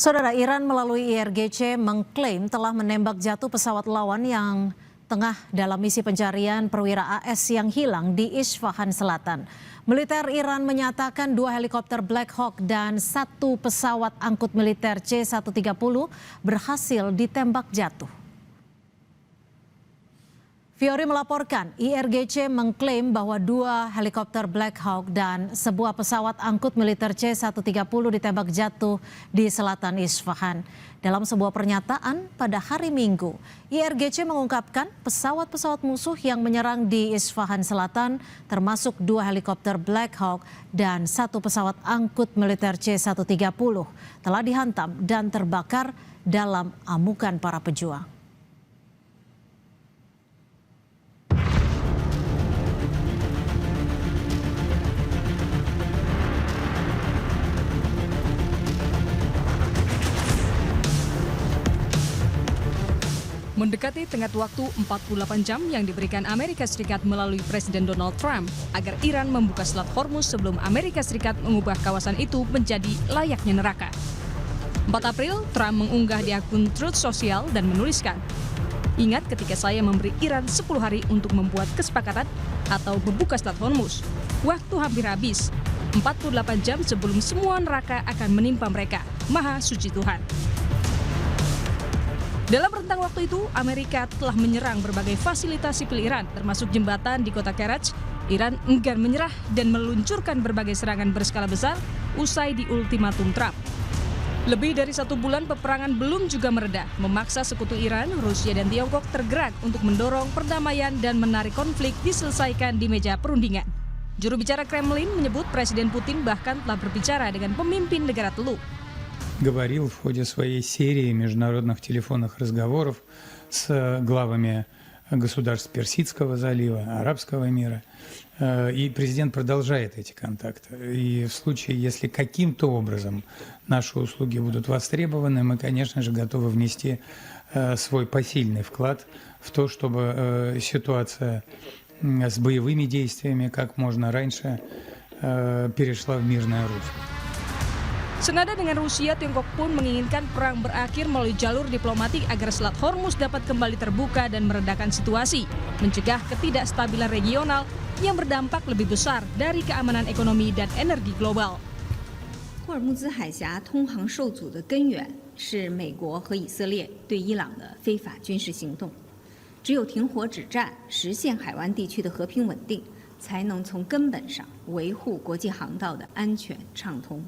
Saudara, Iran melalui IRGC mengklaim telah menembak jatuh pesawat lawan yang tengah dalam misi pencarian perwira AS yang hilang di Isfahan Selatan. Militer Iran menyatakan 2 helikopter Black Hawk dan 1 pesawat angkut militer C-130 berhasil ditembak jatuh. Fiori melaporkan IRGC mengklaim bahwa 2 helikopter Black Hawk dan sebuah pesawat angkut militer C-130 ditembak jatuh di selatan Isfahan. Dalam sebuah pernyataan pada hari Minggu, IRGC mengungkapkan pesawat-pesawat musuh yang menyerang di Isfahan Selatan termasuk 2 helikopter Black Hawk dan 1 pesawat angkut militer C-130 telah dihantam dan terbakar dalam amukan para pejuang. Mendekati tenggat waktu 48 jam yang diberikan Amerika Serikat melalui Presiden Donald Trump agar Iran membuka Selat Hormuz sebelum Amerika Serikat mengubah kawasan itu menjadi layaknya neraka. 4 April, Trump mengunggah di akun Truth Social dan menuliskan, "Ingat ketika saya memberi Iran 10 hari untuk membuat kesepakatan atau membuka Selat Hormuz. Waktu hampir habis, 48 jam sebelum semua neraka akan menimpa mereka. Maha suci Tuhan." Dalam rentang waktu itu, Amerika telah menyerang berbagai fasilitas sipil Iran, termasuk jembatan di kota Karaj. Iran enggan menyerah dan meluncurkan berbagai serangan berskala besar usai di ultimatum Trump. Lebih dari 1 bulan peperangan belum juga mereda, memaksa sekutu Iran, Rusia, dan Tiongkok tergerak untuk mendorong perdamaian dan menarik konflik diselesaikan di meja perundingan. Juru bicara Kremlin menyebut Presiden Putin bahkan telah berbicara dengan pemimpin negara Teluk. Говорил в ходе своей серии международных телефонных разговоров с главами государств Персидского залива, Арабского мира. И президент продолжает эти контакты. И в случае, если каким-то образом наши услуги будут востребованы, мы, конечно же, готовы внести свой посильный вклад в то, чтобы ситуация с боевыми действиями как можно раньше перешла в мирное русло. Senada dengan Rusia, Tiongkok pun menginginkan perang berakhir melalui jalur diplomatik agar Selat Hormuz dapat kembali terbuka dan meredakan situasi, mencegah ketidakstabilan regional yang berdampak lebih besar dari keamanan ekonomi dan energi global. 霍尔木兹海峡通航受阻的根源是美国和以色列对伊朗的非法军事行动。只有停火止战，实现海湾地区的和平稳定，才能从根本上维护国际航道的安全畅通。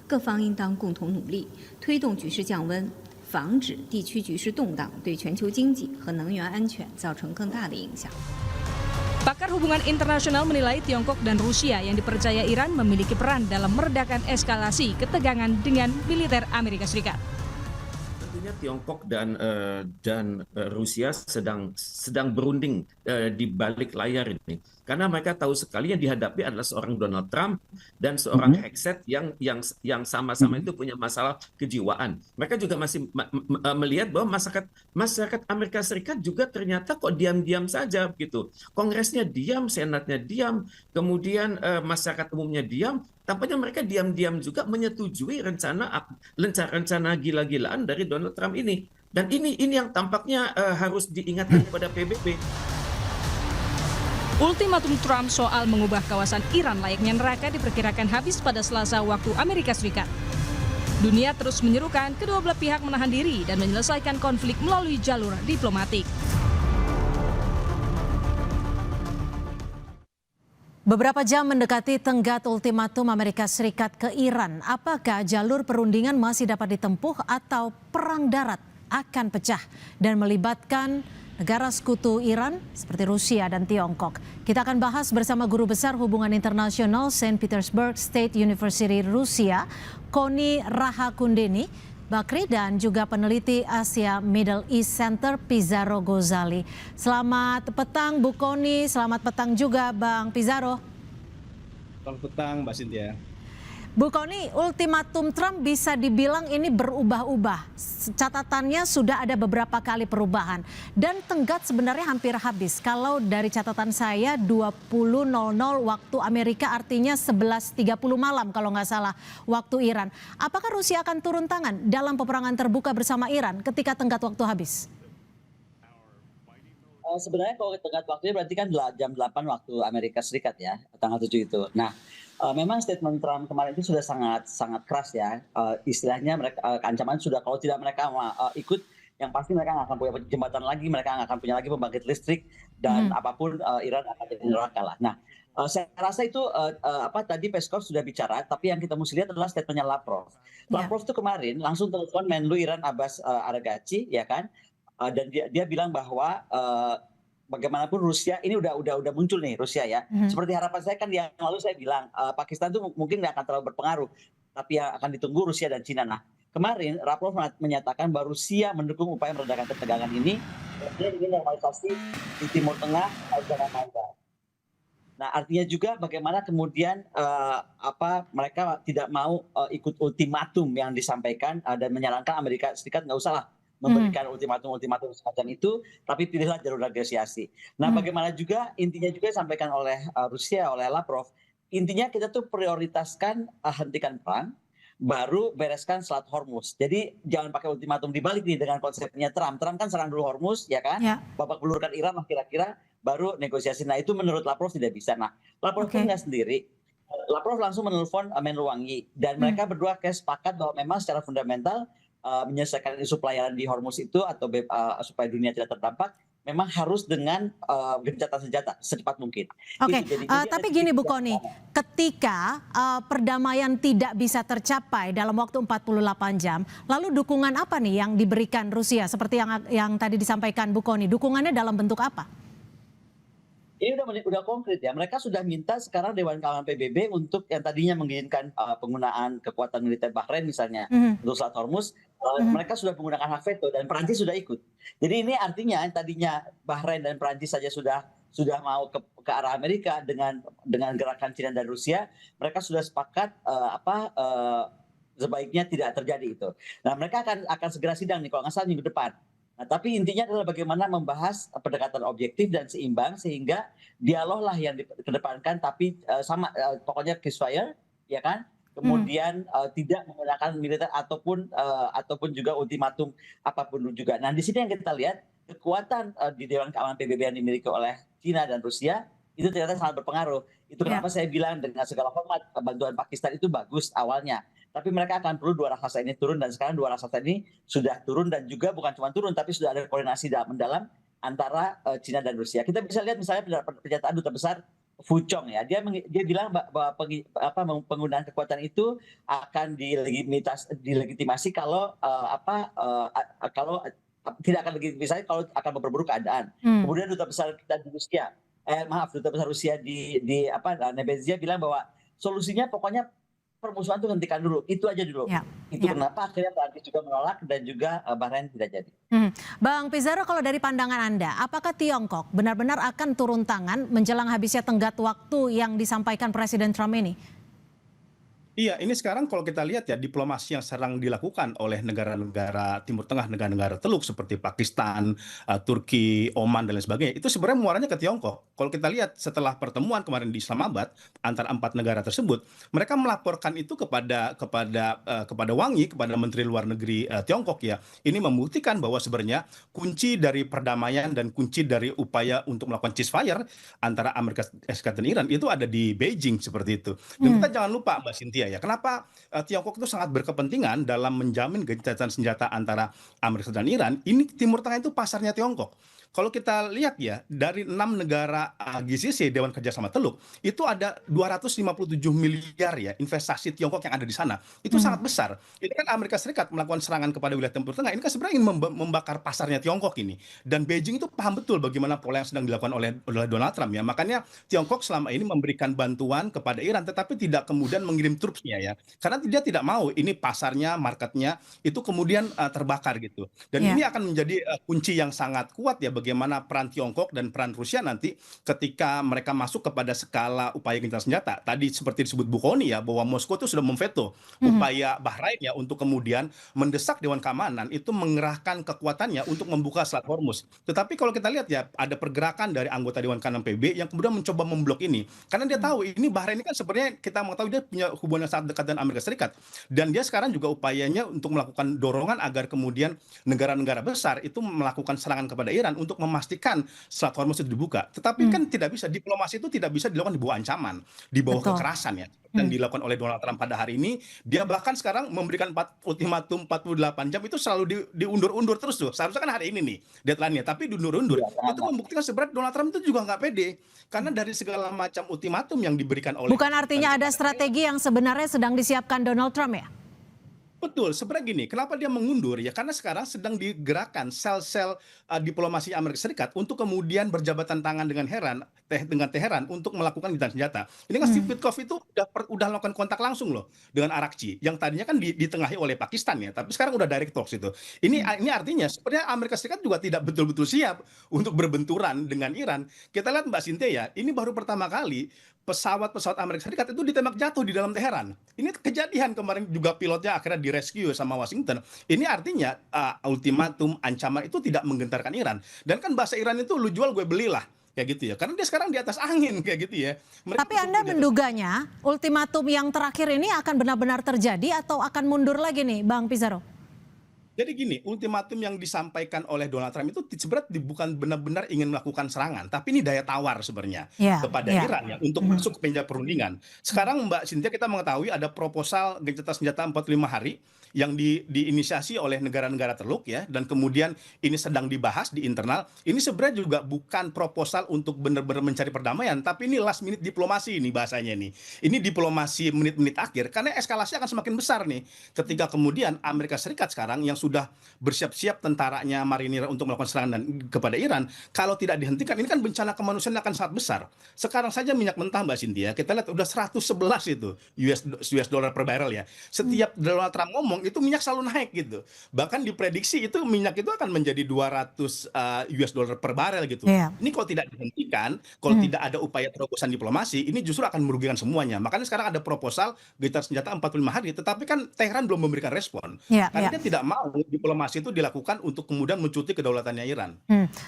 各方应当共同努力，推动局势降温，防止地区局势动荡对全球经济和能源安全造成更大的影响。 Pakar hubungan internasional menilai Tiongkok dan Rusia yang dipercaya Iran memiliki peran dalam meredakan eskalasi ketegangan dengan militer Amerika Serikat. Tentunya Tiongkok dan Rusia sedang berunding di balik layar ini, karena mereka tahu sekali yang dihadapi adalah seorang Donald Trump dan seorang Hexet yang sama-sama itu punya masalah kejiwaan. Mereka juga masih melihat bahwa masyarakat Amerika Serikat juga ternyata kok diam-diam saja begitu. Kongresnya diam, senatnya diam, kemudian masyarakat umumnya diam. Tampaknya mereka diam-diam juga menyetujui rencana gila-gilaan dari Donald Trump ini. Dan ini yang tampaknya harus diingatkan kepada PBB. Ultimatum Trump soal mengubah kawasan Iran layaknya neraka diperkirakan habis pada Selasa waktu Amerika Serikat. Dunia terus menyerukan kedua belah pihak menahan diri dan menyelesaikan konflik melalui jalur diplomatik. Beberapa jam mendekati tenggat ultimatum Amerika Serikat ke Iran, apakah jalur perundingan masih dapat ditempuh atau perang darat akan pecah dan melibatkan negara sekutu Iran seperti Rusia dan Tiongkok? Kita akan bahas bersama Guru Besar Hubungan Internasional Saint Petersburg State University Rusia, Koni Rahakundeni Bakri, dan juga peneliti Asia Middle East Center Pizarro Gozali. Selamat petang Bu Koni, selamat petang juga Bang Pizarro. Selamat petang Mbak Cynthia. Bu Kony, ultimatum Trump bisa dibilang ini berubah-ubah. Catatannya sudah ada beberapa kali perubahan. Dan tenggat sebenarnya hampir habis. Kalau dari catatan saya 20.00 waktu Amerika, artinya 11.30 malam kalau nggak salah waktu Iran. Apakah Rusia akan turun tangan dalam peperangan terbuka bersama Iran ketika tenggat waktu habis? Sebenarnya kalau tenggat waktunya berarti kan jam 8 waktu Amerika Serikat ya, tanggal 7 itu. Nah, memang statement Trump kemarin itu sudah sangat keras ya. Istilahnya mereka ancaman sudah kalau tidak mereka ikut, yang pasti mereka nggak akan punya jembatan lagi, mereka nggak akan punya lagi pembangkit listrik, dan apapun Iran akan jadi neraka lah. Nah, saya rasa itu tadi Peskov sudah bicara, tapi yang kita mesti lihat adalah statementnya Lavrov. Lavrov itu kemarin langsung telepon Menlu Iran Abbas Araghchi, ya kan? Dan dia bilang bahwa bagaimanapun Rusia ini udah muncul nih Rusia ya. Seperti harapan saya kan yang lalu saya bilang Pakistan tuh mungkin nggak akan terlalu berpengaruh, tapi yang akan ditunggu Rusia dan Cina. Nah, kemarin Lavrov menyatakan bahwa Rusia mendukung upaya meredakan ketegangan ini. Dia ingin normalisasi di Timur Tengah jangan mandar. Nah, artinya juga bagaimana kemudian mereka tidak mau ikut ultimatum yang disampaikan dan menyarankan Amerika Serikat nggak usah lah memberikan ultimatum semacam itu, tapi pilihlah jalur negosiasi. Nah, bagaimana juga intinya juga disampaikan oleh Rusia, oleh Lavrov, intinya kita tuh prioritaskan hentikan perang, baru bereskan Selat Hormuz. Jadi jangan pakai ultimatum, dibalik nih dengan konsepnya Trump. Trump kan serang dulu Hormuz, ya kan? Ya. Babak belurkan Iran lah kira-kira, baru negosiasi. Nah, itu menurut Lavrov tidak bisa. Nah, Lavrov pun nggak sendiri. Lavrov langsung menelpon Menlu Wang Yi, dan mereka berdua sepakat bahwa memang secara fundamental menyelesaikan isu pelayaran di Hormuz itu atau supaya dunia tidak terdampak memang harus dengan gencatan senjata secepat mungkin. Oke, tapi gini Bu Kony, ketika perdamaian tidak bisa tercapai dalam waktu 48 jam, lalu dukungan apa nih yang diberikan Rusia seperti yang tadi disampaikan Bu Kony? Dukungannya dalam bentuk apa? Ini udah konkret ya. Mereka sudah minta sekarang Dewan Keamanan PBB untuk yang tadinya mengizinkan penggunaan kekuatan militer Bahrain misalnya untuk Selat Hormuz, mereka sudah menggunakan hak veto dan Perancis sudah ikut. Jadi ini artinya yang tadinya Bahrain dan Perancis saja sudah mau ke arah Amerika dengan gerakan Cina dan Rusia, mereka sudah sepakat sebaiknya tidak terjadi itu. Nah, mereka akan segera sidang nih kalau nggak salah minggu depan. Nah, tapi intinya adalah bagaimana membahas pendekatan objektif dan seimbang sehingga dialog lah yang dikedepankan, tapi pokoknya ceasefire, ya kan? Kemudian tidak menggunakan militer ataupun juga ultimatum apapun juga. Nah, di sini yang kita lihat kekuatan di Dewan Keamanan PBB yang dimiliki oleh Cina dan Rusia itu ternyata sangat berpengaruh. Itu kenapa saya bilang dengan segala hormat bantuan Pakistan itu bagus awalnya. Tapi mereka akan perlu dua raksasa ini turun, dan sekarang dua raksasa ini sudah turun, dan juga bukan cuma turun tapi sudah ada koordinasi mendalam antara Cina dan Rusia. Kita bisa lihat misalnya pernyataan duta besar Fu Chong ya, dia bilang bahwa penggunaan kekuatan itu akan dilegitimasi kalau tidak akan legitimasi kalau akan memperburuk keadaan. Kemudian duta besar kita di Rusia, duta besar Rusia di Nebenzia bilang bahwa solusinya pokoknya permusuhan itu hentikan dulu, itu aja dulu. Kenapa akhirnya Perancis juga menolak dan juga Bahrain tidak jadi. Bang Pizarro, kalau dari pandangan Anda, apakah Tiongkok benar-benar akan turun tangan menjelang habisnya tenggat waktu yang disampaikan Presiden Trump ini? Iya, ini sekarang kalau kita lihat ya, diplomasi yang sedang dilakukan oleh negara-negara Timur Tengah, negara-negara Teluk seperti Pakistan, Turki, Oman, dan lain sebagainya, itu sebenarnya muaranya ke Tiongkok. Kalau kita lihat setelah pertemuan kemarin di Islamabad antara 4 negara tersebut, mereka melaporkan itu kepada Wang Yi, kepada Menteri Luar Negeri Tiongkok ya. Ini membuktikan bahwa sebenarnya kunci dari perdamaian dan kunci dari upaya untuk melakukan ceasefire antara Amerika Serikat dan Iran itu ada di Beijing seperti itu. Dan kita jangan lupa Mbak Cynthia ya, kenapa Tiongkok itu sangat berkepentingan dalam menjamin gencatan senjata antara Amerika dan Iran. Ini Timur Tengah itu pasarnya Tiongkok. Kalau kita lihat ya, dari 6 negara GCC, Dewan Kerjasama Teluk, itu ada 257 miliar ya investasi Tiongkok yang ada di sana. Itu sangat besar. Ini kan Amerika Serikat melakukan serangan kepada wilayah Timur Tengah, ini kan sebenarnya ingin membakar pasarnya Tiongkok ini. Dan Beijing itu paham betul bagaimana pola yang sedang dilakukan oleh Donald Trump ya. Makanya Tiongkok selama ini memberikan bantuan kepada Iran, tetapi tidak kemudian mengirim trupsnya ya. Karena dia tidak mau ini pasarnya, marketnya, itu kemudian terbakar gitu. Dan ini akan menjadi kunci yang sangat kuat ya bagaimana peran Tiongkok dan peran Rusia nanti ketika mereka masuk kepada skala upaya gencatan senjata. Tadi seperti disebut Bukhoni ya, bahwa Moskow itu sudah memveto upaya Bahrain ya untuk kemudian mendesak Dewan Keamanan itu mengerahkan kekuatannya untuk membuka Selat Hormuz. Tetapi kalau kita lihat ya, ada pergerakan dari anggota Dewan Keamanan PBB yang kemudian mencoba memblok ini. Karena dia tahu ini Bahrain ini kan sebenarnya kita mengetahui dia punya hubungan yang sangat dekat dengan Amerika Serikat. Dan dia sekarang juga upayanya untuk melakukan dorongan agar kemudian negara-negara besar itu melakukan serangan kepada Iran untuk memastikan Selat Hormuz itu dibuka. Tetapi kan tidak bisa, diplomasi itu tidak bisa dilakukan di bawah ancaman, di bawah Betul. kekerasan ya. Dan dilakukan oleh Donald Trump pada hari ini, dia bahkan sekarang memberikan ultimatum 48 jam itu selalu diundur-undur terus tuh. Seharusnya kan hari ini nih deadline-nya, tapi diundur-undur. Itu membuktikan sebenarnya Donald Trump itu juga nggak pede. Karena dari segala macam ultimatum yang diberikan oleh... Bukan artinya ada strategi yang sebenarnya sedang disiapkan Donald Trump ya? Betul, sebenarnya gini, kenapa dia mengundur ya? Karena sekarang sedang digerakkan sel-sel diplomasi Amerika Serikat untuk kemudian berjabatan tangan dengan Teheran untuk melakukan gencatan senjata. Ini kan Steve Witkoff itu udah melakukan kontak langsung loh dengan Arakci, yang tadinya kan ditengahi oleh Pakistan ya, tapi sekarang udah direct talks itu. Ini artinya sebenarnya Amerika Serikat juga tidak betul-betul siap untuk berbenturan dengan Iran. Kita lihat Mbak Sintia ya, ini baru pertama kali pesawat-pesawat Amerika Serikat itu ditembak jatuh di dalam Teheran. Ini kejadian kemarin juga pilotnya akhirnya direscue sama Washington. Ini artinya ultimatum ancaman itu tidak menggentarkan Iran. Dan kan bahasa Iran itu lu jual gue belilah kayak gitu ya. Karena dia sekarang di atas angin kayak gitu ya. Tapi Anda menduganya ultimatum yang terakhir ini akan benar-benar terjadi atau akan mundur lagi nih Bang Pizarro? Jadi gini, ultimatum yang disampaikan oleh Donald Trump itu sebenarnya bukan benar-benar ingin melakukan serangan, tapi ini daya tawar sebenarnya kepada Iran ya untuk masuk ke meja perundingan. Sekarang Mbak Cynthia kita mengetahui ada proposal gencatan senjata 45 hari yang diinisiasi oleh negara-negara Teluk ya, dan kemudian ini sedang dibahas di internal. Ini sebenarnya juga bukan proposal untuk benar-benar mencari perdamaian, tapi ini last minute diplomasi ini bahasanya nih. Ini diplomasi menit-menit akhir karena eskalasi akan semakin besar nih ketika kemudian Amerika Serikat sekarang yang sudah bersiap-siap tentaranya marinir untuk melakukan serangan kepada Iran, kalau tidak dihentikan ini kan bencana kemanusiaan akan sangat besar. Sekarang saja minyak mentah Mbak Cynthia, kita lihat udah 111 itu US dollar per barrel ya. Setiap Donald Trump ngomong itu minyak selalu naik gitu. Bahkan diprediksi itu minyak itu akan menjadi 200 US dollar per barel gitu. Ini kalau tidak dihentikan, kalau tidak ada upaya terobosan diplomasi, ini justru akan merugikan semuanya. Makanya sekarang ada proposal gencatan senjata 45 hari, tetapi kan Teheran belum memberikan respon. Karena dia tidak mau diplomasi itu dilakukan untuk kemudian mencuti kedaulatannya Iran.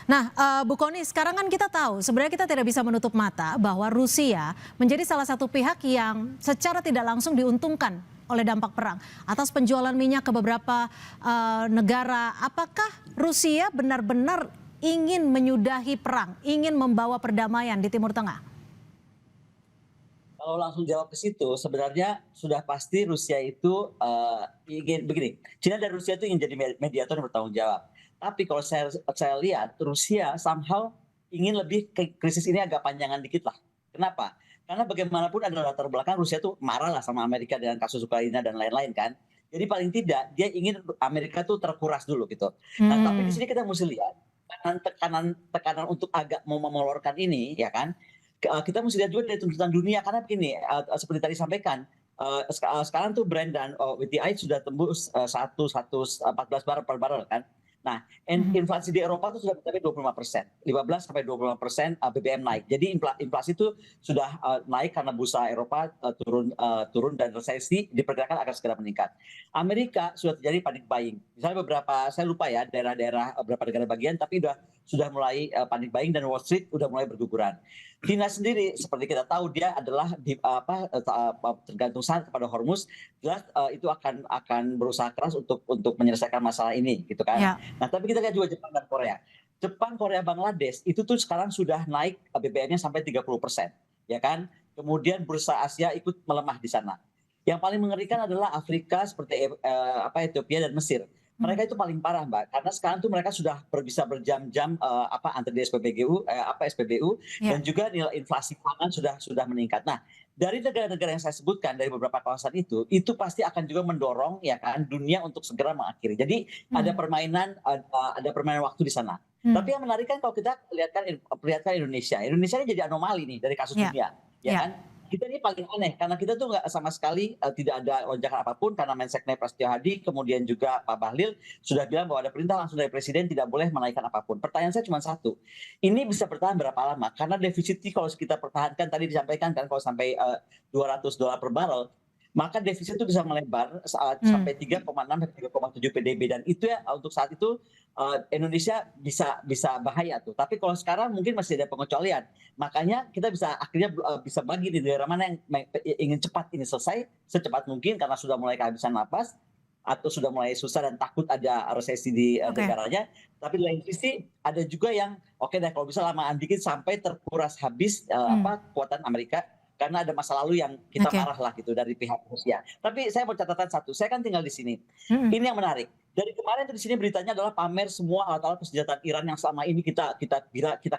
Nah, Bu Kony, sekarang kan kita tahu sebenarnya kita tidak bisa menutup mata bahwa Rusia menjadi salah satu pihak yang secara tidak langsung diuntungkan oleh dampak perang atas penjualan minyak ke beberapa negara. Apakah Rusia benar-benar ingin menyudahi perang, ingin membawa perdamaian di Timur Tengah? Kalau langsung jawab ke situ, sebenarnya sudah pasti Rusia itu ingin begini. China dan Rusia itu ingin jadi mediator yang bertanggung jawab. Tapi kalau saya lihat Rusia somehow ingin lebih krisis ini agak panjangan dikit lah. Kenapa? Karena bagaimanapun ada latar belakang Rusia tuh marah lah sama Amerika dengan kasus Ukraina dan lain-lain kan. Jadi paling tidak dia ingin Amerika tuh terkuras dulu gitu. Nah tapi di sini kita mesti lihat tekanan untuk agak mau mengeluarkan ini ya kan. Kita mesti lihat juga dari tuntutan dunia karena begini seperti tadi sampaikan sekarang tuh Brent dan WTI sudah tembus 114 barel per barel kan. Nah, inflasi di Eropa itu sudah mencapai 25%, 15-25% BBM naik. Jadi inflasi itu sudah naik karena bursa Eropa turun dan resesi diperkirakan akan segera meningkat. Amerika sudah terjadi panic buying. Misalnya beberapa, saya lupa ya daerah-daerah beberapa negara bagian, tapi sudah mulai panic buying dan Wall Street sudah mulai berguguran. China sendiri seperti kita tahu dia adalah tergantung sangat kepada Hormuz, jelas itu akan berusaha keras untuk menyelesaikan masalah ini gitu kan. Nah tapi kita lihat juga Jepang dan Korea. Jepang, Korea, Bangladesh itu tuh sekarang sudah naik BBM-nya sampai 30%, ya kan. Kemudian bursa Asia ikut melemah di sana. Yang paling mengerikan adalah Afrika seperti Ethiopia dan Mesir. Mereka itu paling parah Mbak, karena sekarang tuh mereka sudah bisa berjam-jam antri di SPBU dan juga nilai inflasi pangan sudah meningkat. Nah, dari negara-negara yang saya sebutkan dari beberapa kawasan itu pasti akan juga mendorong ya kan dunia untuk segera mengakhiri. Jadi ada permainan waktu di sana. Tapi yang menarik kan kalau kita lihatkan Indonesia ini jadi anomali nih dari kasus dunia, ya kan? kita ini paling aneh karena kita tuh nggak sama sekali tidak ada lonjakan apapun karena Menseknek Prasetyo Hadi kemudian juga Pak Bahlil sudah bilang bahwa ada perintah langsung dari presiden tidak boleh menaikkan apapun. Pertanyaan saya cuma satu, ini bisa bertahan berapa lama? Karena defisit kalau kita pertahankan tadi disampaikan kan kalau sampai $200 per barrel, maka defisit itu bisa melebar sampai 3,6 sampai 3,7 PDB dan itu ya untuk saat itu Indonesia bisa bahaya tuh. Tapi kalau sekarang mungkin masih ada pengecualian. Makanya kita bisa akhirnya bisa bagi di daerah mana yang ingin cepat ini selesai secepat mungkin karena sudah mulai kehabisan napas atau sudah mulai susah dan takut ada resesi di negaranya. Tapi di lain sisi ada juga yang oke deh kalau bisa lamaan dikit sampai terkuras habis kekuatan Amerika karena ada masa lalu yang kita marah lah gitu dari pihak Rusia. Tapi saya mau catatan satu, saya kan tinggal di sini. Ini yang menarik. Dari kemarin di sini beritanya adalah pamer semua alat-alat persenjataan Iran yang selama ini kita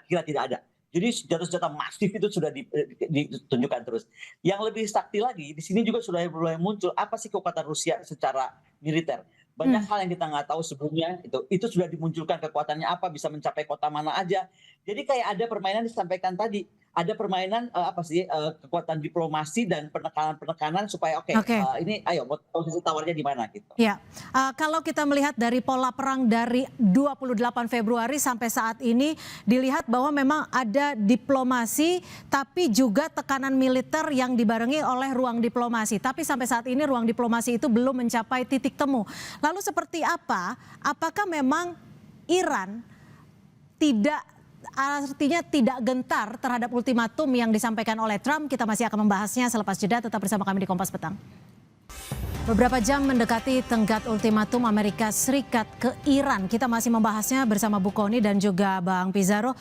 kira tidak ada. Jadi senjata-senjata masif itu sudah ditunjukkan terus. Yang lebih sakti lagi, di sini juga sudah mulai muncul apa sih kekuatan Rusia secara militer. Banyak hal yang kita nggak tahu sebelumnya itu sudah dimunculkan kekuatannya apa, bisa mencapai kota mana aja. Jadi kayak ada permainan disampaikan tadi, ada permainan kekuatan diplomasi dan penekanan supaya ini ayo posisi tawarnya di mana gitu. Ya, kalau kita melihat dari pola perang dari 28 Februari sampai saat ini dilihat bahwa memang ada diplomasi tapi juga tekanan militer yang dibarengi oleh ruang diplomasi. Tapi sampai saat ini ruang diplomasi itu belum mencapai titik temu. Lalu seperti apa? Apakah memang Iran artinya tidak gentar terhadap ultimatum yang disampaikan oleh Trump? Kita masih akan membahasnya selepas jeda, tetap bersama kami di Kompas Petang. Beberapa jam mendekati tenggat ultimatum Amerika Serikat ke Iran. Kita masih membahasnya bersama Bu Kony dan juga Bang Pizarro.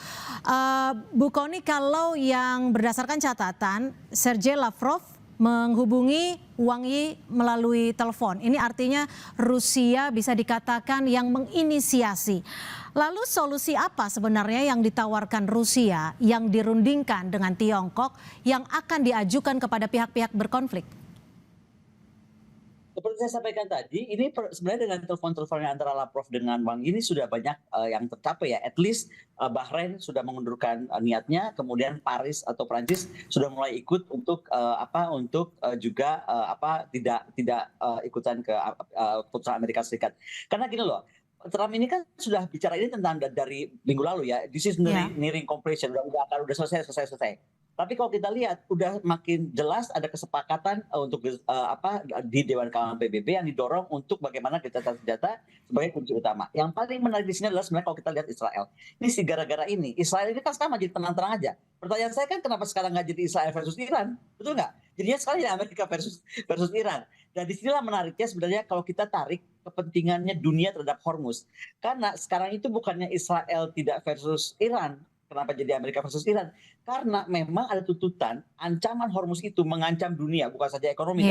Bu Kony, kalau yang berdasarkan catatan, Sergei Lavrov menghubungi Wang Yi melalui telepon. Ini artinya Rusia bisa dikatakan yang menginisiasi. Lalu solusi apa sebenarnya yang ditawarkan Rusia yang dirundingkan dengan Tiongkok yang akan diajukan kepada pihak-pihak berkonflik? Seperti saya sampaikan tadi, ini sebenarnya dengan telepon-teleponnya antara Lavrov dengan Wang Yi ini sudah banyak yang tercapai ya. At least Bahrain sudah mengundurkan niatnya, kemudian Paris atau Prancis sudah mulai ikut untuk juga tidak ikutan ke keputusan Amerika Serikat. Karena gini loh, Trump ini kan sudah bicara ini tentang dari minggu lalu ya. This is nearing completion, udah selesai. Tapi kalau kita lihat udah makin jelas ada kesepakatan untuk di Dewan Keamanan PBB yang didorong untuk bagaimana gencatan senjata sebagai kunci utama. Yang paling menarik di sini adalah sebenarnya kalau kita lihat Israel. Ini sih gara-gara ini Israel ini kan sekarang jadi tenang-tenang aja. Pertanyaan saya kan kenapa sekarang nggak jadi Israel versus Iran, betul nggak? Jadinya sekarang ya Amerika versus Iran. Dan disinilah menariknya sebenarnya kalau kita tarik kepentingannya dunia terhadap Hormuz. Karena sekarang itu bukannya Israel tidak versus Iran. Kenapa jadi Amerika versus Iran? Karena memang ada tuntutan ancaman Hormuz itu mengancam dunia, bukan saja ekonomi,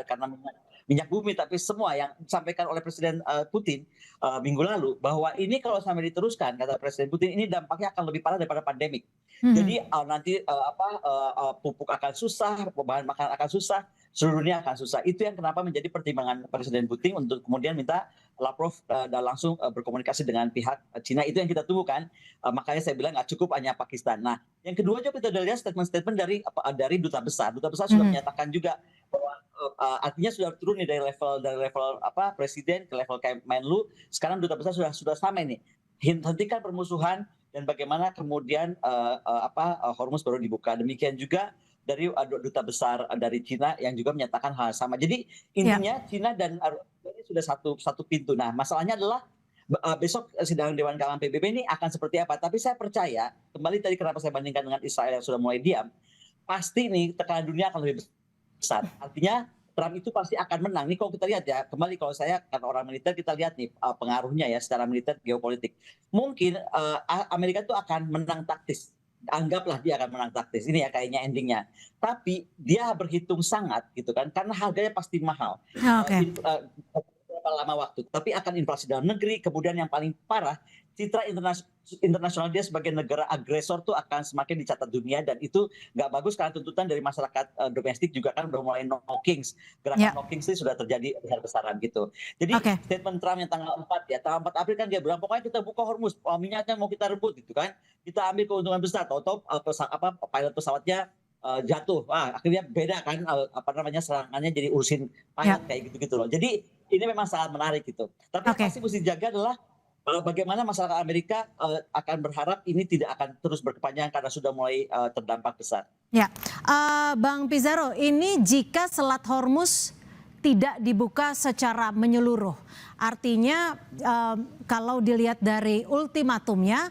karena minyak bumi, tapi semua yang disampaikan oleh Presiden Putin minggu lalu bahwa ini kalau sampai diteruskan, kata Presiden Putin, ini dampaknya akan lebih parah daripada pandemik. Jadi nanti pupuk akan susah, bahan makanan akan susah, seluruh dunia akan susah. Itu yang kenapa menjadi pertimbangan Presiden Putin untuk kemudian minta Lavrov dan langsung berkomunikasi dengan pihak Cina. Itu yang kita tunggu kan. Makanya saya bilang nggak cukup hanya Pakistan. Nah, yang kedua juga kita udah lihat statement-statement dari duta besar. Duta besar sudah menyatakan juga bahwa artinya sudah turun nih dari level presiden ke level Menlu. Sekarang duta besar sudah sama ini. Hentikan permusuhan dan bagaimana kemudian Hormuz baru dibuka. Demikian juga dari duta besar dari Cina yang juga menyatakan hal sama. Jadi intinya Cina dan ini sudah satu pintu. Nah, masalahnya adalah besok sidang Dewan Keamanan PBB ini akan seperti apa. Tapi saya percaya, kembali tadi kenapa saya bandingkan dengan Israel yang sudah mulai diam, pasti nih tekanan dunia akan lebih besar. Artinya Trump itu pasti akan menang. Nih kalau kita lihat ya, kembali kalau saya kan orang militer, kita lihat nih pengaruhnya ya secara militer geopolitik. Mungkin Amerika itu akan menang taktis. Anggaplah dia akan menang taktis, ini ya kayaknya endingnya. Tapi dia berhitung sangat gitu kan, karena harganya pasti mahal. Lama waktu, tapi akan inflasi dalam negeri, kemudian yang paling parah, citra internasional dia sebagai negara agresor tuh akan semakin dicatat dunia, dan itu nggak bagus karena tuntutan dari masyarakat domestik juga kan udah mulai no kings, gerakan no kings itu sudah terjadi besar-besaran gitu. Jadi statement Trump yang tanggal 4 April kan dia bilang pokoknya kita buka Hormuz, minyaknya mau kita rebut gitu kan, kita ambil keuntungan besar, tahu-tahu pilot pesawatnya jatuh. Akhirnya beda kan, serangannya jadi urusin pilot kayak gitu-gitu loh. Jadi ini memang sangat menarik gitu. Tapi yang pasti mesti dijaga adalah bagaimana masyarakat Amerika akan berharap ini tidak akan terus berkepanjangan karena sudah mulai terdampak besar. Ya, Bang Pizarro, ini jika Selat Hormuz tidak dibuka secara menyeluruh, artinya kalau dilihat dari ultimatumnya,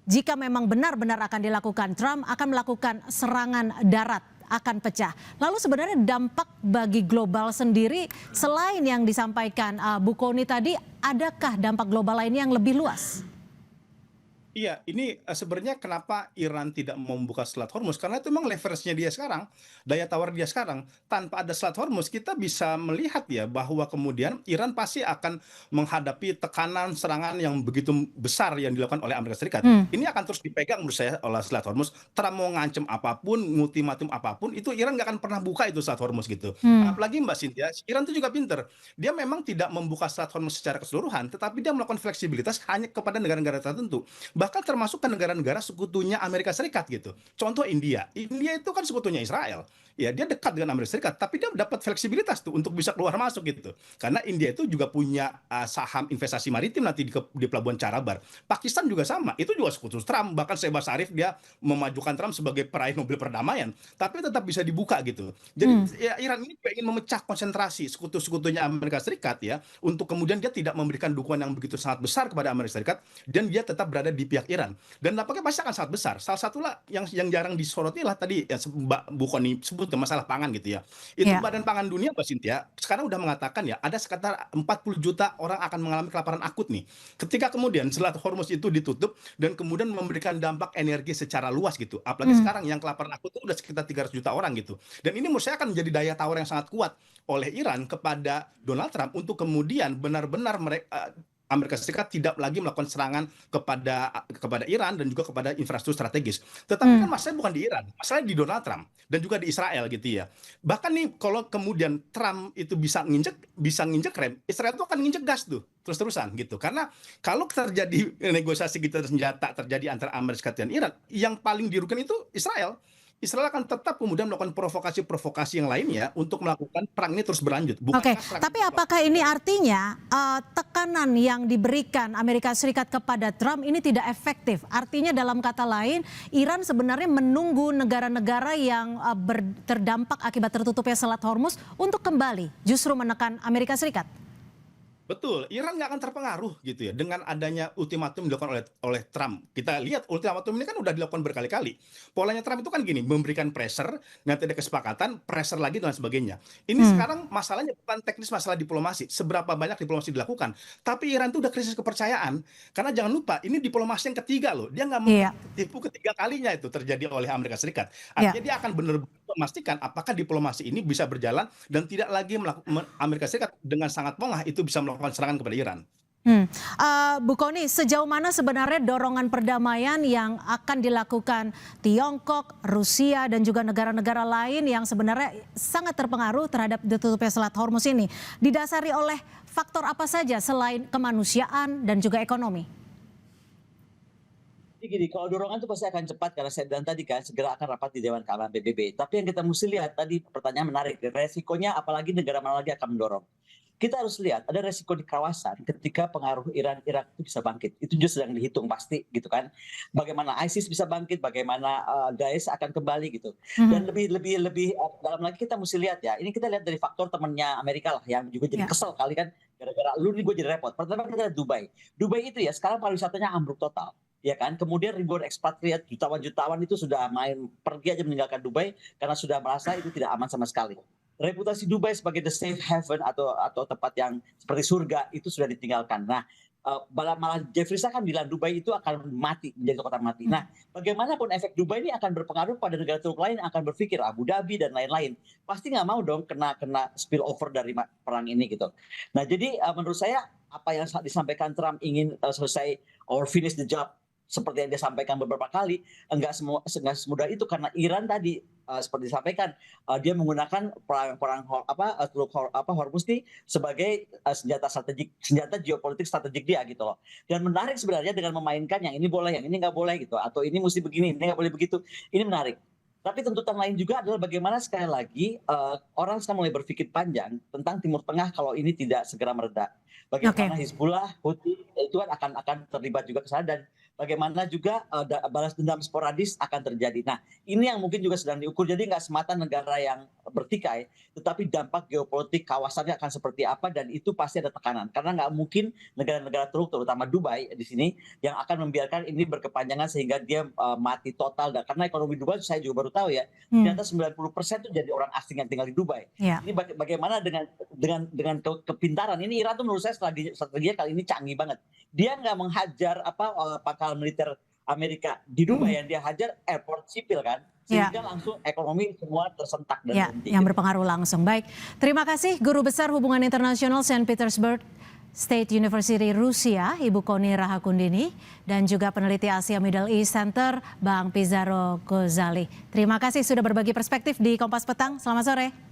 jika memang benar-benar akan dilakukan, Trump akan melakukan serangan darat, akan pecah. Lalu sebenarnya dampak bagi global sendiri, selain yang disampaikan Bu Kony tadi, adakah dampak global lainnya yang lebih luas? Iya, ini sebenarnya kenapa Iran tidak mau membuka Selat Hormuz, karena itu memang leverage-nya dia sekarang, daya tawar dia sekarang. Tanpa ada Selat Hormuz, kita bisa melihat ya bahwa kemudian Iran pasti akan menghadapi tekanan serangan yang begitu besar yang dilakukan oleh Amerika Serikat. Ini akan terus dipegang menurut saya oleh Selat Hormuz. Trump mau ngancem apapun, ultimatum apapun, itu Iran nggak akan pernah buka itu Selat Hormuz gitu. Apalagi Mbak Cynthia, Iran itu juga pinter. Dia memang tidak membuka Selat Hormuz secara keseluruhan, tetapi dia melakukan fleksibilitas hanya kepada negara-negara tertentu. Bahkan termasuk ke negara-negara sekutunya Amerika Serikat gitu. Contoh India. India itu kan sekutunya Israel. Ya, dia dekat dengan Amerika Serikat, tapi dia dapat fleksibilitas tuh untuk bisa keluar masuk gitu. Karena India itu juga punya saham investasi maritim nanti di Pelabuhan Charabar. Pakistan juga sama, itu juga sekutu Trump. Bahkan Shehbaz Sharif dia memajukan Trump sebagai peraih Nobel perdamaian, tapi tetap bisa dibuka gitu. Jadi ya, Iran ini ingin memecah konsentrasi sekutu-sekutunya Amerika Serikat ya, untuk kemudian dia tidak memberikan dukungan yang begitu sangat besar kepada Amerika Serikat, dan dia tetap berada di pihak Iran. Dan dampaknya pasti akan sangat besar. Salah satulah yang jarang disoroti lah tadi yang Mbak Bu Kony sebut ke masalah pangan gitu ya. Itu Badan Pangan Dunia Mbak Cynthia sekarang udah mengatakan ya ada sekitar 40 juta orang akan mengalami kelaparan akut nih. Ketika kemudian Selat Hormuz itu ditutup dan kemudian memberikan dampak energi secara luas gitu. Apalagi sekarang yang kelaparan akut itu udah sekitar 300 juta orang gitu. Dan ini menurut saya akan menjadi daya tawar yang sangat kuat oleh Iran kepada Donald Trump untuk kemudian benar-benar Amerika Serikat tidak lagi melakukan serangan kepada Iran dan juga kepada infrastruktur strategis. Tetapi kan masalahnya bukan di Iran, masalahnya di Donald Trump dan juga di Israel gitu ya. Bahkan nih kalau kemudian Trump itu bisa nginjek rem, Israel itu akan nginjek gas tuh terus-terusan gitu. Karena kalau terjadi negosiasi gitu senjata terjadi antara Amerika Serikat dan Iran, yang paling dirugikan itu Israel. Israel akan tetap kemudian melakukan provokasi-provokasi yang lainnya untuk melakukan perang ini terus berlanjut. Oke, tapi apakah ini artinya tekanan yang diberikan Amerika Serikat kepada Trump ini tidak efektif? Artinya dalam kata lain, Iran sebenarnya menunggu negara-negara yang terdampak akibat tertutupnya Selat Hormuz untuk kembali justru menekan Amerika Serikat? Betul, Iran nggak akan terpengaruh gitu ya dengan adanya ultimatum dilakukan oleh Trump. Kita lihat ultimatum ini kan udah dilakukan berkali-kali. Polanya Trump itu kan gini, memberikan pressure, nanti ada kesepakatan, pressure lagi dan sebagainya. Ini sekarang masalahnya bukan teknis, masalah diplomasi. Seberapa banyak diplomasi dilakukan. Tapi Iran itu udah krisis kepercayaan. Karena jangan lupa, ini diplomasi yang ketiga loh. Dia nggak mau tipu ketiga kalinya itu terjadi oleh Amerika Serikat. Artinya dia akan benar-benar memastikan apakah diplomasi ini bisa berjalan dan tidak lagi Amerika Serikat dengan sangat pongah itu bisa melakukan serangan kepada Iran. Bu Kony, sejauh mana sebenarnya dorongan perdamaian yang akan dilakukan Tiongkok, Rusia, dan juga negara-negara lain yang sebenarnya sangat terpengaruh terhadap ditutupnya Selat Hormuz ini didasari oleh faktor apa saja selain kemanusiaan dan juga ekonomi? Jadi gini, kalau dorongan itu pasti akan cepat karena saya bilang tadi kan segera akan rapat di Dewan Keamanan PBB. Tapi yang kita mesti lihat tadi pertanyaan menarik, resikonya apalagi negara mana lagi akan mendorong. Kita harus lihat ada resiko di kawasan ketika pengaruh Irak itu bisa bangkit. Itu juga sedang dihitung pasti gitu kan. Bagaimana ISIS bisa bangkit, bagaimana Daesh akan kembali gitu. Dan lebih dalam lagi kita mesti lihat ya. Ini kita lihat dari faktor temannya Amerika lah yang juga jadi kesel kali kan gara-gara lu nih gue jadi repot. Pertama kita lihat Dubai. Dubai itu ya sekarang pariwisatanya ambruk total. Ya kan, kemudian ribuan ekspatriat jutawan-jutawan itu sudah pergi aja meninggalkan Dubai karena sudah merasa itu tidak aman sama sekali. Reputasi Dubai sebagai the safe haven atau tempat yang seperti surga itu sudah ditinggalkan. Nah, malah Jeffrey Sachs kan bilang Dubai itu akan mati, menjadi kota mati. Nah, bagaimanapun efek Dubai ini akan berpengaruh pada negara Teluk lain yang akan berpikir Abu Dhabi dan lain-lain. Pasti nggak mau dong kena spill over dari perang ini gitu. Nah, jadi menurut saya apa yang disampaikan Trump ingin selesai or finish the job seperti yang dia sampaikan beberapa kali, enggak semudah itu karena Iran tadi seperti disampaikan dia menggunakan perang Hormuz ini sebagai senjata geopolitik strategik dia gitu loh. Dan menarik sebenarnya dengan memainkan yang ini boleh, yang ini nggak boleh gitu, atau ini mesti begini, ini nggak boleh begitu. Ini menarik. Tapi tuntutan lain juga adalah bagaimana sekali lagi orang sekarang mulai berpikir panjang tentang Timur Tengah kalau ini tidak segera mereda. Bagaimana Hizbullah, Houthi itu kan akan terlibat juga ke sana, dan bagaimana juga balas dendam sporadis akan terjadi. Nah, ini yang mungkin juga sedang diukur. Jadi nggak semata negara yang bertikai, tetapi dampak geopolitik kawasannya akan seperti apa, dan itu pasti ada tekanan. Karena nggak mungkin negara-negara Teluk, terutama Dubai di sini, yang akan membiarkan ini berkepanjangan sehingga dia mati total. Dan karena ekonomi Dubai, saya juga baru tahu ya, ternyata 90% itu jadi orang asing yang tinggal di Dubai. Ini bagaimana dengan kepintaran ini, Iran tuh menurut saya strateginya kali ini canggih banget. Dia nggak menghajar pangkalan militer Amerika di Dubai, yang dia hajar airport sipil kan, sehingga langsung ekonomi semua tersentak dan berhenti. Yang berpengaruh langsung. Baik, terima kasih Guru Besar Hubungan Internasional Saint Petersburg State University Rusia, Ibu Koni Rahakundini, dan juga peneliti Asia Middle East Center, Bang Pizarro Gozali. Terima kasih sudah berbagi perspektif di Kompas Petang. Selamat sore.